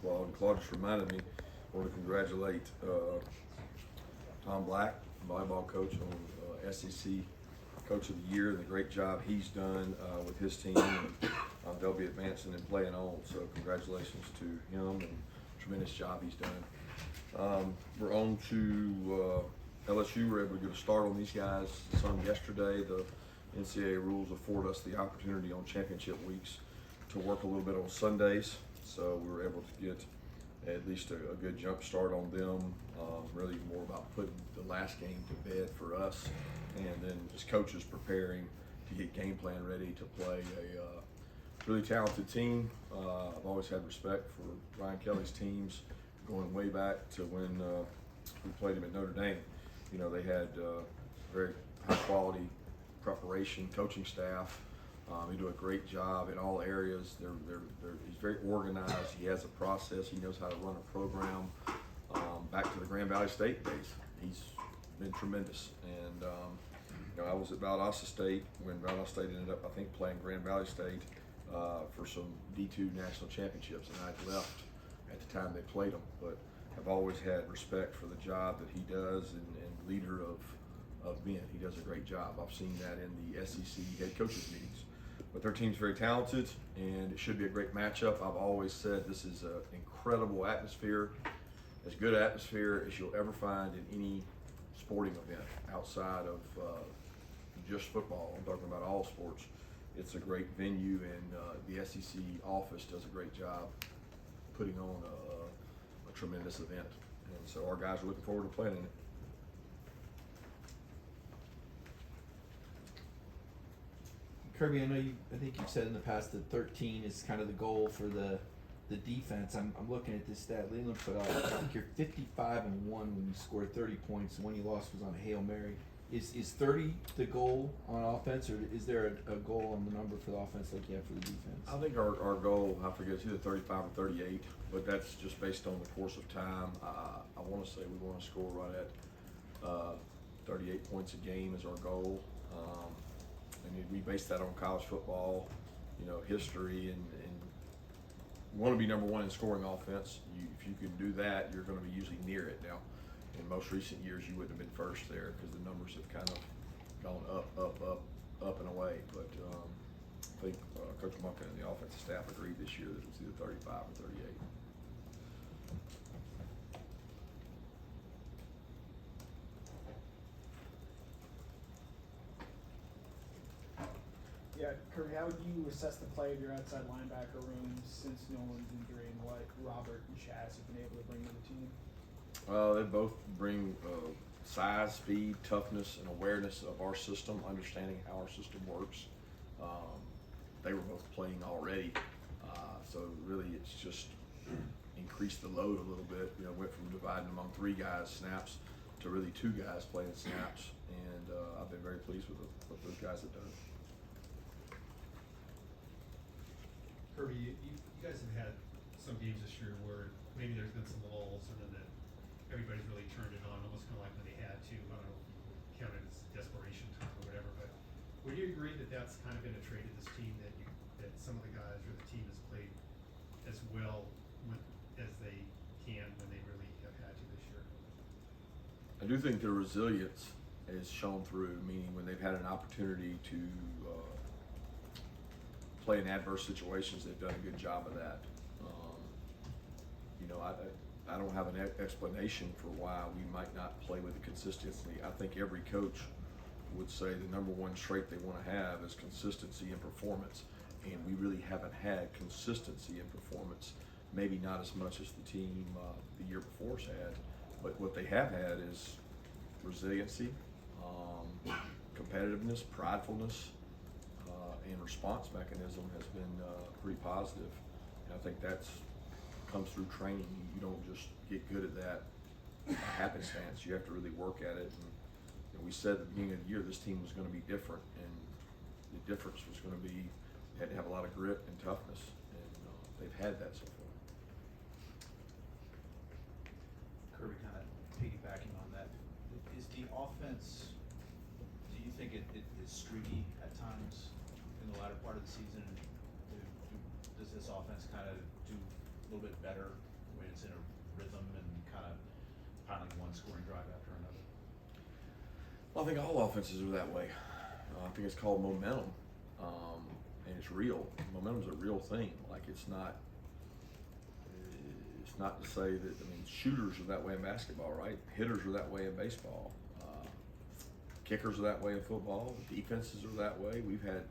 Claude. And Claude just reminded me, I want to congratulate Tom Black, volleyball coach, on SEC Coach of the Year, and the great job he's done with his team. And, they'll be advancing and playing on, so congratulations to him and tremendous job he's done. We're on to LSU. We're able to get a start on these guys some yesterday. The NCAA rules afford us the opportunity on championship weeks to work a little bit on Sundays, so we were able to get at least a good jump start on them. Really more about putting the last game to bed for us, and then as coaches preparing to get game plan ready to play a really talented team. I've always had respect for Ryan Kelly's teams, going way back to when we played him at Notre Dame. You know, they had very high quality preparation, coaching staff. They do a great job in all areas. He's very organized. He has a process. He knows how to run a program. Back to the Grand Valley State days, he's been tremendous. And you know, I was at Valdosta State when Valdosta State ended up, I think, playing Grand Valley State for some D2 national championships, and I left at the time they played them. But I've always had respect for the job that he does, and leader of men. He does a great job. I've seen that in the SEC head coaches meetings. But their team's very talented, and it should be a great matchup. I've always said this is an incredible atmosphere, as good atmosphere as you'll ever find in any sporting event outside of just football. I'm talking about all sports. It's a great venue, and the SEC office does a great job putting on a tremendous event. And so our guys are looking forward to playing in it. Kirby, I think you've said in the past that 13 is kind of the goal for the defense. I'm looking at this stat Leland put out. I think you're 55-1 when you scored 30 points. The one you lost was on a Hail Mary. Is 30 the goal on offense, or is there a goal on the number for the offense like you have for the defense? I think our goal, I forget, it's either 35 or 38, but that's just based on the course of time. I want to say we want to score right at 38 points a game is our goal. And we base that on college football, you know, history, and you want to be number one in scoring offense. If you can do that, you're going to be usually near it. Now, in most recent years, you wouldn't have been first there because the numbers have kind of gone up and away. But I think Coach Monken and the offensive staff agreed this year that it was either 35 or 38. Yeah, Kirby, how would you assess the play of your outside linebacker room since Nolan's injury and what Robert and Chaz have been able to bring to the team? They both bring size, speed, toughness, and awareness of our system, understanding how our system works. They were both playing already, so really it's just increased the load a little bit. You know, went from dividing among 3 guys snaps to really 2 guys playing snaps, and I've been very pleased with what those guys have done. Kirby, you guys have had some games this year where maybe there's been some lulls, and then everybody's really turned it on, almost kind of like when they had to. I don't know if you count it as desperation time or whatever, but would you agree that that's kind of been a trait of this team, that some of the guys or the team has played as well as they can when they really have had to this year? I do think their resilience is shown through, meaning when they've had an opportunity to play in adverse situations, they've done a good job of that. You know, I don't have an explanation for why we might not play with the consistency. I think every coach would say the number one trait they want to have is consistency in performance, and we really haven't had consistency in performance. Maybe not as much as the team the year before's had, but what they have had is resiliency, competitiveness, pridefulness, and response mechanism has been pretty positive. And I think that's comes through training. You don't just get good at that happenstance. You have to really work at it. And you know, we said at the beginning of the year this team was going to be different, and the difference was going to be you had to have a lot of grit and toughness, and they've had that so far. Kirby, kind of piggybacking on that, is the offense, do you think it is streaky at times in the latter part of the season? Does this offense kind of do a little bit better scoring drive after another? Well, I think all offenses are that way. I think it's called momentum, and it's real. Momentum's a real thing. Like it's not to say that, I mean, shooters are that way in basketball, right? Hitters are that way in baseball. Kickers are that way in football. Defenses are that way. We've had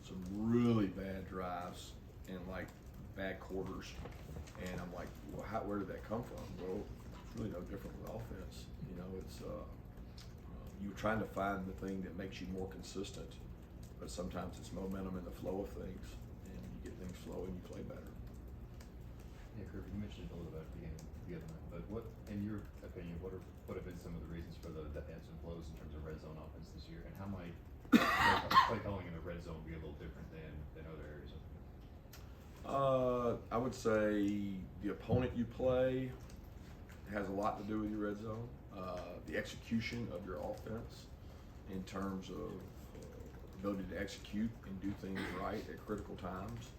some really bad drives and like bad quarters, and I'm like, well, where did that come from? Well, it's really no different with offense. You know, it's you're trying to find the thing that makes you more consistent, but sometimes it's momentum in the flow of things, and you get things flowing, you play better. Yeah, Kirby, you mentioned it a little bit at the other night, but what, in your opinion, what have been some of the reasons for the ebbs and flows in terms of red zone offense this year, and how might play calling in the red zone be a little different than other areas of the game? I would say the opponent you play has a lot to do with your red zone. The execution of your offense in terms of ability to execute and do things right at critical times.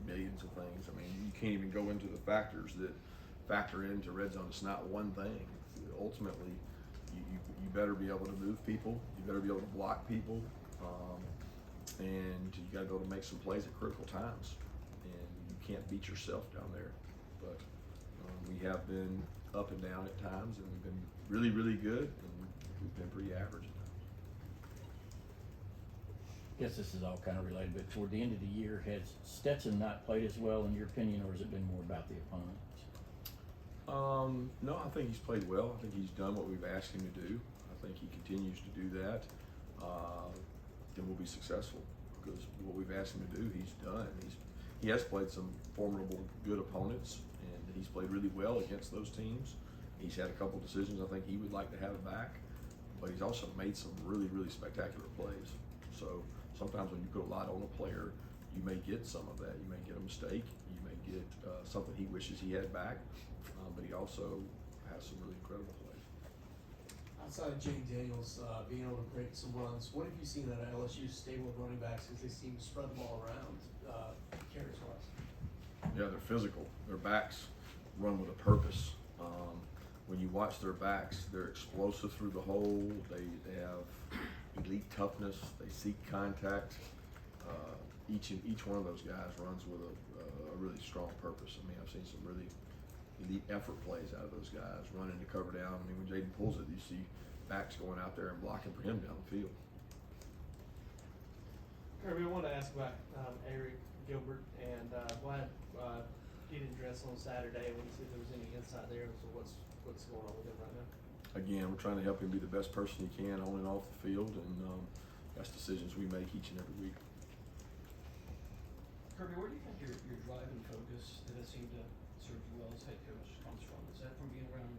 Millions of things. I mean, you can't even go into the factors that factor into red zone. It's not one thing. Ultimately, you better be able to move people. You better be able to block people. And you got to be able to make some plays at critical times. And you can't beat yourself down there. But we have been up and down at times, and we've been really, really good, and we've been pretty average at times. I guess this is all kind of related, but toward the end of the year, has Stetson not played as well in your opinion, or has it been more about the opponent? No, I think he's played well. I think he's done what we've asked him to do. I think he continues to do that. Then we'll be successful because what we've asked him to do, he's done. He has played some formidable, good opponents, and he's played really well against those teams. He's had a couple decisions I think he would like to have back, but he's also made some really, really spectacular plays. So sometimes when you put a lot on a player, you may get some of that. You may get a mistake. You may get something he wishes he had back, but he also has some really incredible plays. Outside of Jake Daniels being able to break some runs, what have you seen out of LSU's stable of running backs as they seem to spread the ball around carries wise? Yeah, they're physical. Their backs run with a purpose. When you watch their backs, they're explosive through the hole. They have elite toughness. They seek contact. Each one of those guys runs with a really strong purpose. I mean, I've seen some really elite effort plays out of those guys running to cover down. I mean, when Jaden pulls it, you see backs going out there and blocking for him down the field. Kirby, I wanted to ask about Eric Gilbert, and glad he didn't dress on Saturday. I want to see if there was any insight there as to what's going on with him right now. Again, we're trying to help him be the best person he can on and off the field, and that's decisions we make each and every week. Kirby, where do you think your drive and focus that has seemed to serve you well as head coach comes from? Is that from being around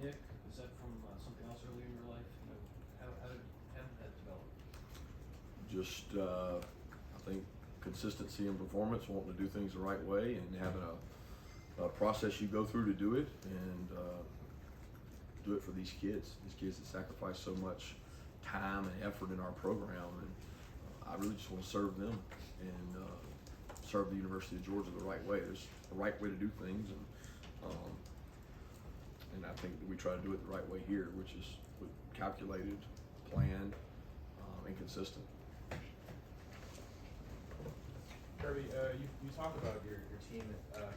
Nick? Is that from something else earlier in your life? You know, how did that develop? Just, I think consistency in performance, wanting to do things the right way, and having a process you go through to do it, and do it for these kids that sacrifice so much time and effort in our program, and I really just want to serve them and serve the University of Georgia the right way. There's a right way to do things, and I think that we try to do it the right way here, which is calculated, planned, and consistent. Kirby, you talk about your team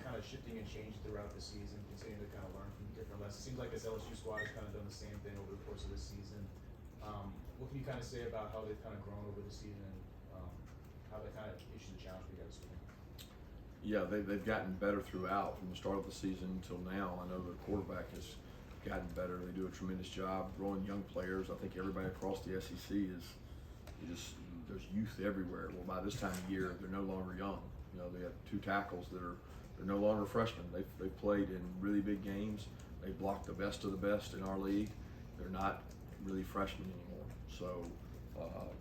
kind of shifting and changing throughout the season, continuing to kind of learn from different lessons. It seems like this LSU squad has kind of done the same thing over the course of this season. What can you kind of say about how they've kind of grown over the season, and how that kind of issued the challenge for you guys? Yeah, they've gotten better throughout from the start of the season until now. I know the quarterback has gotten better. They do a tremendous job growing young players. I think everybody across the SEC is there's youth everywhere. Well, by this time of year, they're no longer young. You know, they have two tackles they're no longer freshmen. They've played in really big games. They blocked the best of the best in our league. They're not really freshmen anymore. So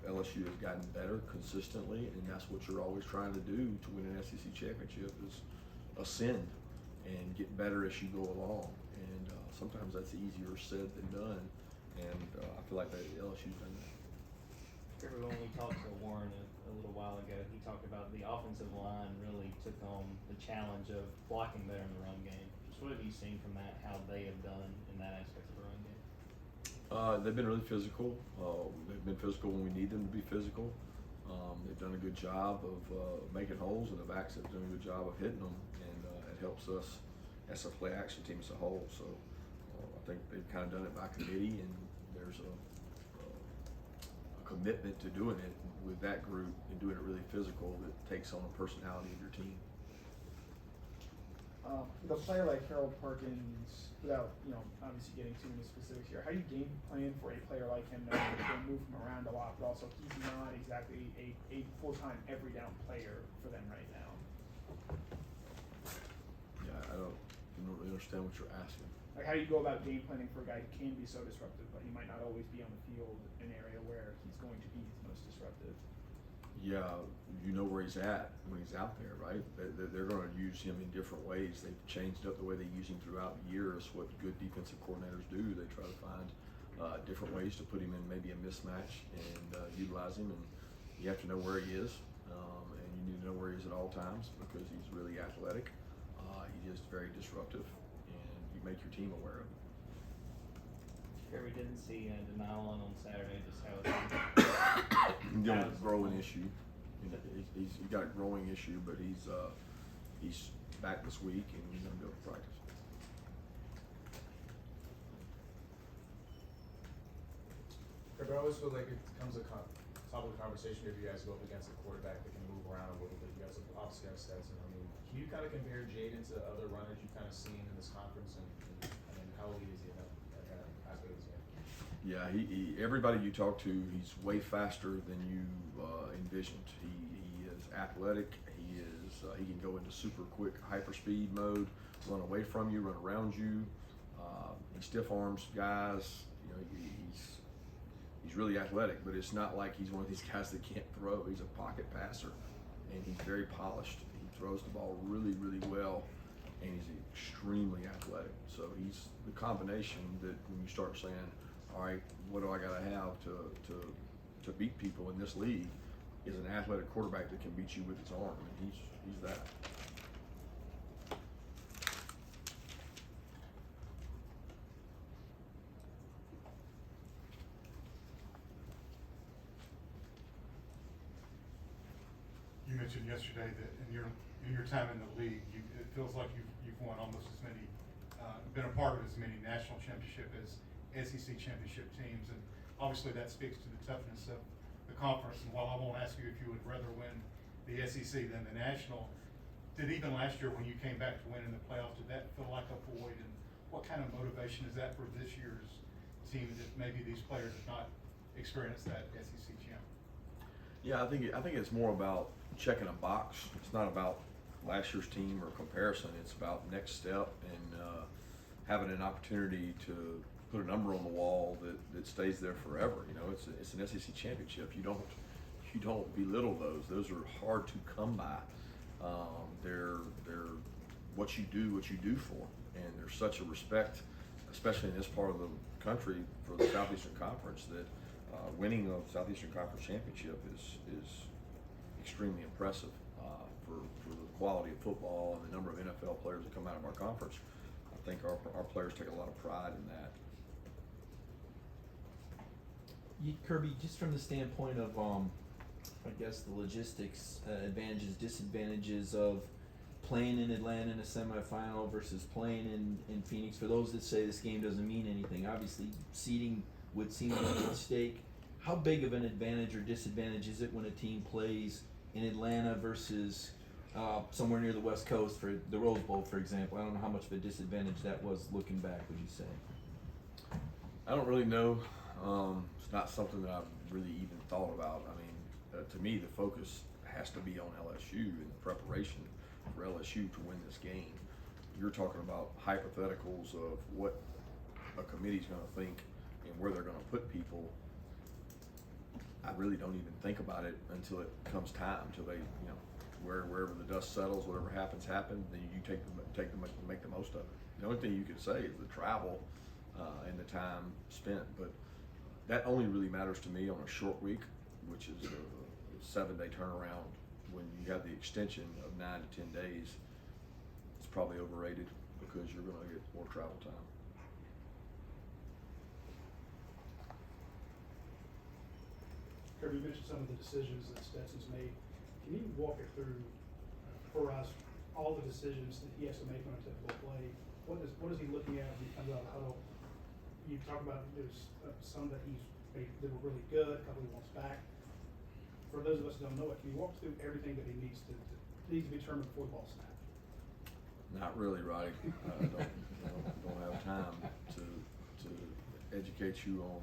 LSU has gotten better consistently, and that's what you're always trying to do to win an SEC championship is ascend and get better as you go along. And sometimes that's easier said than done. And I feel like LSU's done that. Kirby, when we talked to Warren a little while ago, he talked about the offensive line really took on the challenge of blocking better in the run game. Just what have you seen from that, how they have done in that aspect of the run game? They've been really physical. They've been physical when we need them to be physical. They've done a good job of making holes, and the backs have done a good job of hitting them, and it helps us as a play action team as a whole. So I think they've kind of done it by committee, and there's a commitment to doing it with that group and doing it really physical that takes on a personality of your team. With a player like Harold Perkins, without obviously getting too into specifics here, how do you game plan for a player like him that can move him around a lot, but also he's not exactly a full-time every down player for them right now? Yeah, I don't really understand what you're asking. Like, how do you go about game planning for a guy who can be so disruptive, but he might not always be on the field, an area where he's going to be most disruptive? Yeah, you know where he's at when he's out there, right? They're going to use him in different ways. They've changed up the way they use him throughout the year. It's what good defensive coordinators do. They try to find different ways to put him in maybe a mismatch and utilize him. And you have to know where he is, and you need to know where he is at all times because he's really athletic. He is very disruptive, and you make your team aware of it. Kirby didn't see Denal on Saturday, just how it's He's got a growing issue. He's got a growing issue, but he's back this week and he's gonna go to practice. Kirby, I always feel like it becomes a top of the conversation if you guys go up against a quarterback that can move around a little bit. You guys obviously have Stetson. I mean, can you kind of compare Jaden to other runners you've kind of seen in this conference, and how elite is he in that aspect of his game? Yeah, he everybody you talk to, he's way faster than you envisioned. He is athletic. He can go into super quick hyperspeed mode, run away from you, run around you. He stiff arms guys. He's really athletic, but it's not like he's one of these guys that can't throw. He's a pocket passer, and he's very polished. He throws the ball really, really well, and he's extremely athletic. So he's the combination that when you start saying, all right, what do I got to have to beat people in this league, is an athletic quarterback that can beat you with his arm, and he's that. You mentioned yesterday that in your time in the league, it feels like you've won almost as many, been a part of as many national championship as SEC championship teams, and obviously that speaks to the toughness of the conference. And while I won't ask you if you would rather win the SEC than the national, did even last year when you came back to win in the playoffs, did that feel like a void? And what kind of motivation is that for this year's team that maybe these players have not experienced that SEC champ? Yeah, I think it's more about checking a box. It's not about last year's team or comparison. It's about next step and having an opportunity to put a number on the wall that stays there forever. It's an SEC championship. You don't belittle those. Those are hard to come by. They're what you do for, and there's such a respect, especially in this part of the country, for the Southeastern Conference, that winning a Southeastern Conference championship is extremely impressive for the quality of football and the number of NFL players that come out of our conference. I think our players take a lot of pride in that. Kirby, just from the standpoint of, I guess the logistics, advantages, disadvantages of playing in Atlanta in a semifinal versus playing in Phoenix, for those that say this game doesn't mean anything, obviously seeding would seem to be at stake. How big of an advantage or disadvantage is it when a team plays in Atlanta versus somewhere near the West Coast, for the Rose Bowl, for example? I don't know how much of a disadvantage that was looking back, would you say? I don't really know. It's not something that I've really even thought about. I mean, to me, the focus has to be on LSU and the preparation for LSU to win this game. You're talking about hypotheticals of what a committee's going to think and where they're going to put people. I really don't even think about it until it comes time, until they, wherever the dust settles, whatever happens, then you make the most of it. The only thing you can say is the travel and the time spent, but that only really matters to me on a short week, which is 7-day turnaround when you have the extension of 9 to 10 days. It's probably overrated because you're going to get more travel time. Kirby, you mentioned some of the decisions that Stetson's made. Can you walk it through for us, all the decisions that he has to make on a typical play? What is he looking at when he comes out of the huddle? You talk about there's some that he's made that were really good, a couple he wants back. For those of us who don't know it, can you walk through everything that he needs to be determined before the ball snap? Not really, Roddy. Don't have time to educate you on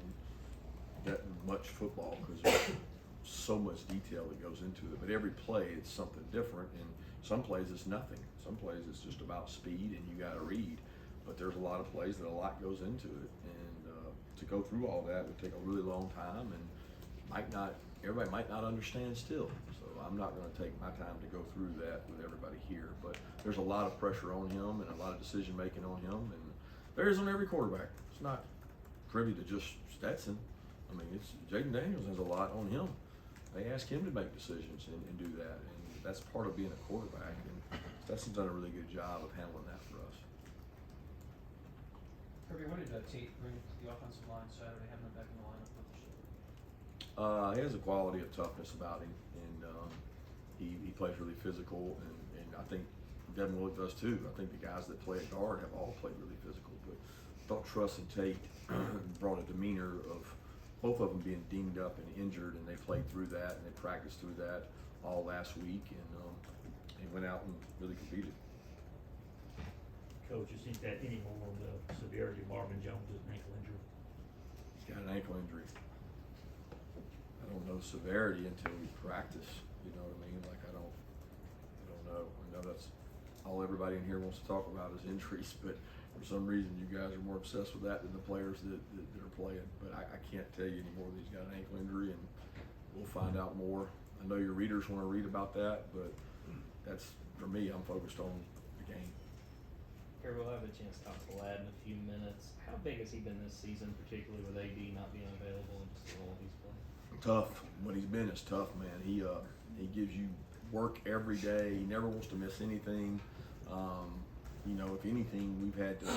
that much football because there's so much detail that goes into it. But every play, it's something different, and some plays it's nothing. Some plays it's just about speed and you got to read. But there's a lot of plays that a lot goes into it, and to go through all that would take a really long time, and everybody might not understand still. So I'm not going to take my time to go through that with everybody here. But there's a lot of pressure on him and a lot of decision making on him, and there is on every quarterback. It's not privy to just Stetson. I mean, it's Jaden Daniels has a lot on him. They ask him to make decisions and do that, and that's part of being a quarterback. And Stetson's done a really good job of handling that for us. Kirby, what did Tate bring to the offensive line Saturday, having him back in the lineup with the shoulder? He has a quality of toughness about him, and he plays really physical, and I think Devin Willock does too. I think the guys that play at guard have all played really physical, but I thought Truss and Tate brought a demeanor of both of them being dinged up and injured, and they played through that and they practiced through that all last week, and they went out and really competed. Coach, is that any more on the severity of Marvin Jones' ankle injury? He's got an ankle injury. I don't know severity until we practice. You know what I mean? Like I don't know. I know that's all everybody in here wants to talk about is injuries, but for some reason you guys are more obsessed with that than the players that are playing. But I can't tell you anymore that he's got an ankle injury, and we'll find out more. I know your readers want to read about that, but that's, for me, I'm focused on the game. Here, we'll have a chance to talk to Ladd in a few minutes. How big has he been this season, particularly with AD not being available and just the role he's playing? Tough. What he's been is tough, man. He gives you work every day. He never wants to miss anything. You know, if anything, we've had to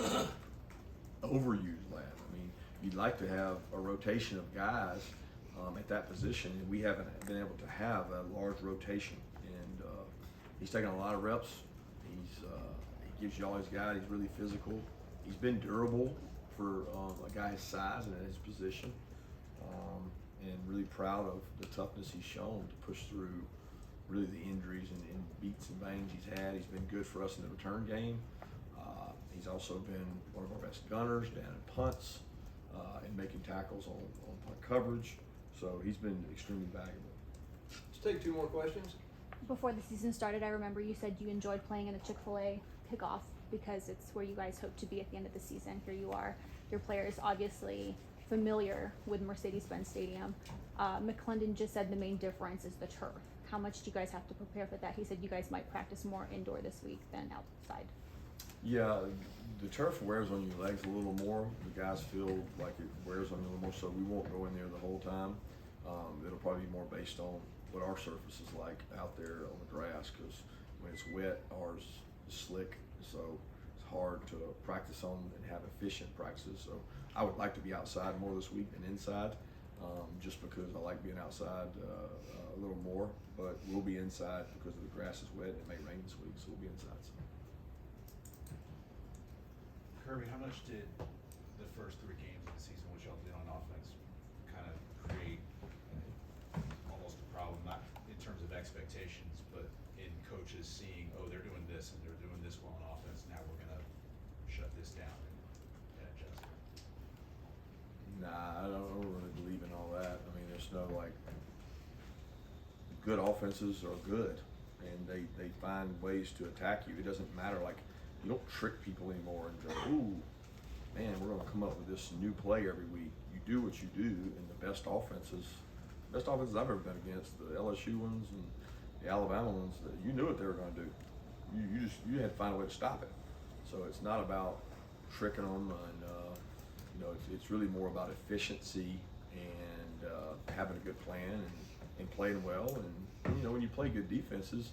overuse Ladd. I mean, you'd like to have a rotation of guys at that position, and we haven't been able to have a large rotation. And he's taking a lot of reps. He gives you all his guys. He's really physical. He's been durable for a guy his size and at his position. And really proud of the toughness he's shown to push through really the injuries and beats and bangs he's had. He's been good for us in the return game. He's also been one of our best gunners down in punts and making tackles on punt coverage. So he's been extremely valuable. Let's take 2 more questions. Before the season started, I remember you said you enjoyed playing in a Chick-fil-A kickoff because it's where you guys hope to be at the end of the season. Here you are. Your players obviously familiar with Mercedes-Benz Stadium. McClendon just said the main difference is the turf. How much do you guys have to prepare for that? He said you guys might practice more indoor this week than outside. Yeah, the turf wears on your legs a little more. The guys feel like it wears on you a little more, so we won't go in there the whole time. It'll probably be more based on what our surface is like out there on the grass, because when it's wet, ours is slick, so it's hard to practice on and have efficient practices. So I would like to be outside more this week than inside, just because I like being outside a little more, but we'll be inside because the grass is wet and it may rain this week, so we'll be inside. So. Kirby, how much did the first 3 games of the season, which y'all did on offense, kind of create almost a problem, not in terms of expectations, but in coaches seeing, oh, they're doing this and they're doing this well on offense, now we're going to shut this down and adjust? Nah, I don't really believe in all that. I mean, there's no, like, good offenses are good, and they find ways to attack you. It doesn't matter, like, you don't trick people anymore and go, ooh, man, we're going to come up with this new play every week. You do what you do, and the best offenses I've ever been against, the LSU ones and the Alabama ones, you knew what they were going to do. You had to find a way to stop it. So it's not about tricking them, and it's really more about efficiency and having a good plan and playing well. And you know, when you play good defenses,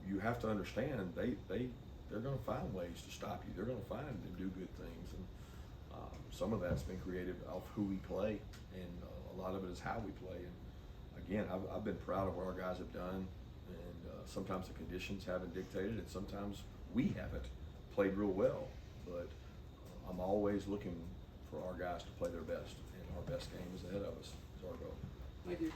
you have to understand they're going to find ways to stop you. They're going to find and do good things, and some of that's been created off who we play, and a lot of it is how we play. And again, I've been proud of what our guys have done, and sometimes the conditions haven't dictated, and sometimes we haven't played real well. But I'm always looking for our guys to play their best, and our best game is ahead of us. Is our goal. Thank you.